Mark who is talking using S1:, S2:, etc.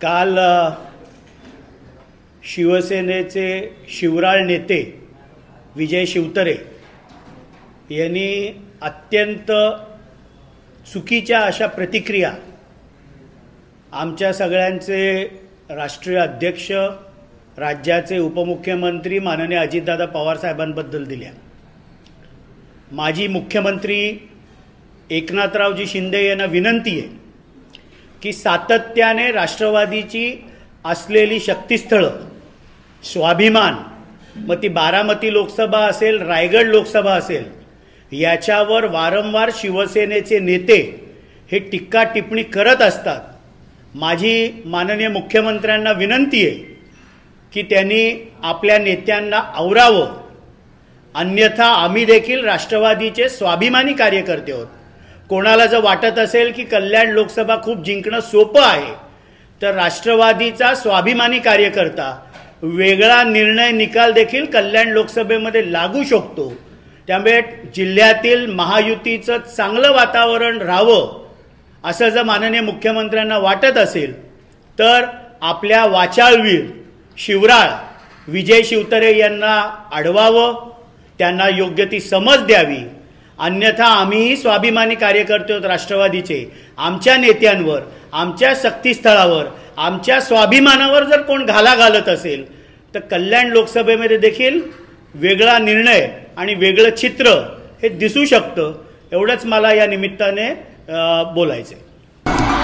S1: काल शिवसेनेचे शिवराळ नेते विजय शिवतरे यांनी अत्यंत चुकीच्या अशा प्रतिक्रिया आमच्या सगळ्यांचे राष्ट्रीय अध्यक्ष, राज्याचे उपमुख्यमंत्री माननीय अजितदादा पवार साहेबांबद्दल दिल्या। माजी मुख्यमंत्री एकनाथरावजी शिंदे यांना विनंती आहे की सातत्याने राष्ट्रवादीची असलेली शक्तिस्थळ, स्वाभिमान, मग ती बारामती लोकसभा असेल, रायगड लोकसभा असेल, याच्यावर वारंवार शिवसेनेचे नेते हे टीका टिप्पणी करत असतात। माझी माननीय मुख्यमंत्र्यांना विनंती आहे की त्यांनी आपल्या नेत्यांना आवरावं, अन्यथा आम्ही देखील राष्ट्रवादीचे स्वाभिमानी कार्यकर्ते आहोत। कोणाला जर वाटत असेल की कल्याण लोकसभा खूप जिंकणं सोपं आहे, तर राष्ट्रवादीचा स्वाभिमानी कार्यकर्ता वेगळा निर्णय निकाल देखील कल्याण लोकसभेमध्ये लागू शकतो। त्यामुळे जिल्ह्यातील महायुतीचं चांगलं वातावरण राहावं असं जर माननीय मुख्यमंत्र्यांना वाटत असेल, तर आपल्या वाचाळवीर शिवराळ विजय शिवतरे यांना अडवावं, त्यांना योग्य ती समज द्यावी। अन्यथा आम्हीही स्वाभिमानी कार्यकर्ते आहोत राष्ट्रवादीचे। आमच्या नेत्यांवर, आमच्या शक्तिस्थळावर, आमच्या स्वाभिमानावर जर कोण घाला घालत असेल, तर कल्याण लोकसभेमध्ये देखील वेगळा निर्णय आणि वेगळं चित्र हे दिसू शकतं। एवढंच मला या निमित्ताने बोलायचं आहे।